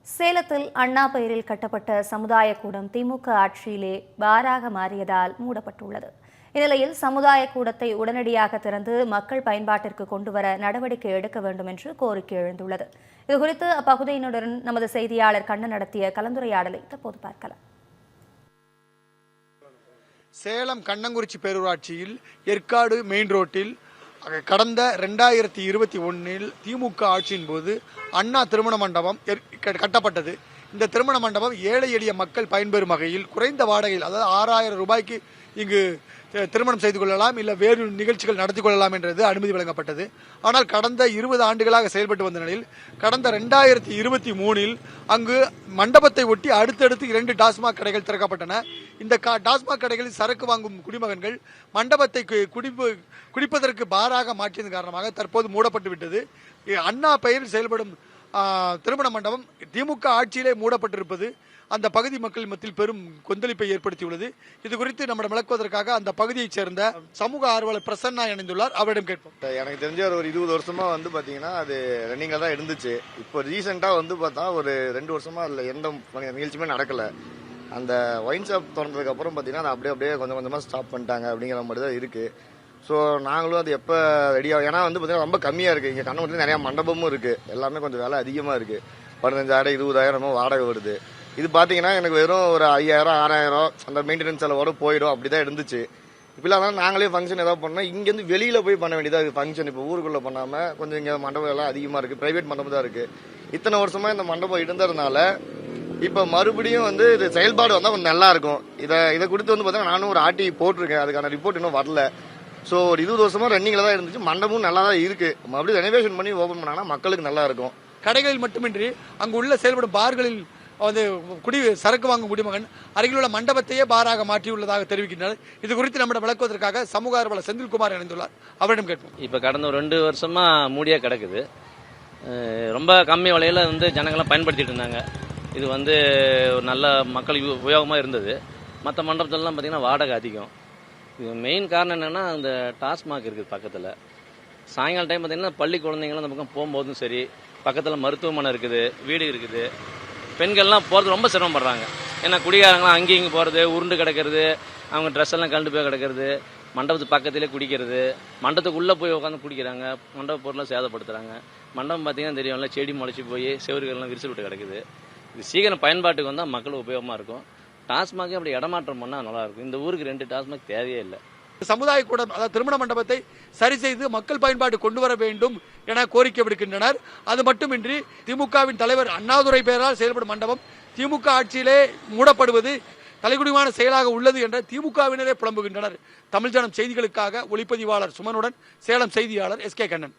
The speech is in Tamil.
சேலத்தில் அண்ணா பெயரில் கட்டப்பட்ட சமுதாய கூடம் திமுக ஆட்சியிலே பாராக மாறியதால் மூடப்பட்டுள்ளது. இந்நிலையில் சமுதாய கூடத்தை உடனடியாக திறந்து மக்கள் பயன்பாட்டிற்கு கொண்டுவர நடவடிக்கை எடுக்க வேண்டும் என்று கோரிக்கை எழுந்துள்ளது. இதுகுறித்து அப்பகுதியினருடன் நமது செய்தியாளர் கண்ணன் நடத்திய கலந்துரையாடலை தற்போது பார்க்கலாம். சேலம் கண்ணங்குறிச்சி பேரூராட்சியில் ஏற்காடு மெயின் ரோட்டில் கடந்த 2021 திமுக ஆட்சியின் போது அண்ணா திருமண மண்டபம் கட்டப்பட்டது. இந்த திருமண மண்டபம் ஏழை எளிய மக்கள் பயன்பெறும் வகையில் குறைந்த வாடகையில், அதாவது 6000 ரூபாய்க்கு இங்கு திருமணம் செய்து கொள்ளலாம், இல்லை வேறு நிகழ்ச்சிகள் நடத்தி கொள்ளலாம் என்றது அனுமதி வழங்கப்பட்டது. ஆனால் கடந்த 20 ஆண்டுகளாக செயல்பட்டு வந்த நிலையில் கடந்த 2023 அங்கு மண்டபத்தை ஒட்டி அடுத்தடுத்து 2 டாஸ்மாக் கடைகள் திறக்கப்பட்டன. இந்த டாஸ்மாக் கடைகளில் சரக்கு வாங்கும் குடிமகன்கள் மண்டபத்தை குடிப்பதற்கு பாராக மாற்றியதன் காரணமாக தற்போது மூடப்பட்டு விட்டது. அண்ணா பெயரில் செயல்படும் திருமண மண்டபம் திமுக ஆட்சியிலே மூடப்பட்டிருப்பது அந்த பகுதி மக்கள் மத்தியில் பெரும் கொந்தளிப்பை ஏற்படுத்தியுள்ளது. இது குறித்து நம்மிடம் விளக்குவதற்காக அந்த பகுதியைச் சேர்ந்த சமூக ஆர்வலர் பிரசன்னா இணைந்துள்ளார். அவரிடம் கேட்போம். எனக்கு தெரிஞ்ச ஒரு 20 வருஷமா பாத்தீங்கன்னா அது ரன்னிங்ல தான் இருந்துச்சு. இப்போ ரீசெண்டா பார்த்தா ஒரு 2 வருஷமா இல்ல எந்த நிகழ்ச்சியுமே நடக்கல. அந்த ஒயின் ஷாப் திறந்ததுக்கு அப்புறம் பாத்தீங்கன்னா அது அப்படியே கொஞ்சம் கொஞ்சமா ஸ்டாப் பண்ணிட்டாங்க அப்படிங்கிற மாதிரி தான் இருக்கு. ஸோ நாங்களும் அது எப்போ ரெடியாக, ஏன்னா பார்த்தீங்கன்னா ரொம்ப கம்மியாக இருக்குது. இங்கே கண்ணங்குறிச்சியில் நிறையா மண்டபமும் இருக்குது. எல்லாமே கொஞ்சம் விலை அதிகமாக இருக்குது. 15,000 20,000 வாடகை வருது. இது பார்த்தீங்கன்னா எனக்கு வெறும் ஒரு 5,000 6,000 அந்த மெயின்டெனன்ஸ் செலவோட போயிடும். அப்படி தான் இருந்துச்சு. இப்போ இல்லாமல் நாங்களே ஃபங்க்ஷன் ஏதாவது பண்ணோம், இங்கேருந்து வெளியில் போய் பண்ண வேண்டியதாக இருக்குது ஃபங்க்ஷன். இப்போ ஊருக்குள்ளே பண்ணாமல் கொஞ்சம் இங்கே மண்டபம் எல்லாம் அதிகமாக இருக்குது. ப்ரைவேட் மண்டபம் தான் இருக்குது. இத்தனை வருஷமாக இந்த மண்டபம் இருந்ததுனால இப்போ மறுபடியும் இது செயல்பாடு வந்தால் கொஞ்சம் நல்லா இருக்கும். இதை குறித்து பார்த்தீங்கன்னா நானும் ஒரு ஆர்டி போட்டிருக்கேன். அதுக்கான ரிப்போர்ட் இன்னும் வரல. ஸோ ஒரு 20 வருஷமா ரன்னிங்ல தான் இருந்துச்சு. மண்டபமும் நல்லா தான் இருக்கு. மறுபடியும் ரெனோவேஷன் பண்ணி ஓபன் பண்ணாங்கன்னா மக்களுக்கு நல்லா இருக்கும். கடைகளில் மட்டுமின்றி அங்கு உள்ள செயல்படும் பார்களில் சரக்கு வாங்கும் குடிமகன் அருகில் உள்ள மண்டபத்தையே பாராக மாற்றியுள்ளதாக தெரிவிக்கின்றனர். இது குறித்து நம்மிடம் விளக்குவதற்காக சமூக ஆர்வலர் செந்தில்குமார் இணைந்துள்ளார். அவரிடம் கேட்போம். இப்போ கடந்த ஒரு 2 வருஷமா மூடியா கிடக்குது. ரொம்ப கம்மி விலையில ஜனங்கள்லாம் பயன்படுத்திட்டு இருந்தாங்க. இது ஒரு நல்ல மக்கள் உபயோகமாக இருந்தது. மற்ற மண்டபத்திலலாம் பார்த்தீங்கன்னா வாடகை அதிகம். இது மெயின் காரணம் என்னென்னா அந்த டாஸ்மாக் இருக்குது பக்கத்தில். சாயங்காலம் டைம் பார்த்தீங்கன்னா பள்ளி குழந்தைங்களாம் அந்த பக்கம் போகும்போதும் சரி, பக்கத்தில் மருத்துவமனை இருக்குது, வீடு இருக்குது. பெண்கள்லாம் போகிறது ரொம்ப சிரமப்படுறாங்க. ஏன்னா குடிகாரங்களாம் அங்கேயும் இங்கே போகிறது, உருண்டு கிடக்கிறது, அவங்க ட்ரெஸ் எல்லாம் கண்டு போய் கிடக்கிறது, மண்டபத்து பக்கத்திலே குடிக்கிறது, மண்டபத்துக்குள்ளே போய் உட்காந்து குடிக்கிறாங்க, மண்டப பொருளை சேதப்படுத்துகிறாங்க. மண்டபம் பார்த்தீங்கன்னா தெரியும்ல, செடி முளைச்சி போய் செவர்கள்லாம் விரிசல் விட்டு கிடக்குது. இது சீக்கிரம் பயன்பாட்டுக்கு வந்தால் மக்களுக்கு உபயோகமாக இருக்கும். டாஸ்மாகே அப்படி இடமாற்றம் பண்ணால் நல்லா இருக்கும். இந்த ஊருக்கு 2 டாஸ்மாக் தேவையே இல்லை. சமுதாய கூடம், அதாவது திருமண மண்டபத்தை சரி செய்து மக்கள் பயன்பாடு கொண்டு வர வேண்டும் என கோரிக்கை விடுக்கின்றனர். அது மட்டுமின்றி திமுகவின் தலைவர் அண்ணாதுரை பெயரால் செயல்படும் மண்டபம் திமுக ஆட்சியிலே மூடப்படுவது தலைகுடிமான செயலாக உள்ளது என்ற திமுகவினரே புலம்புகின்றனர். தமிழ் ஜனம் செய்திகளுக்காக ஒளிப்பதிவாளர் சுமனுடன் சேலம் செய்தியாளர் SK கண்ணன்.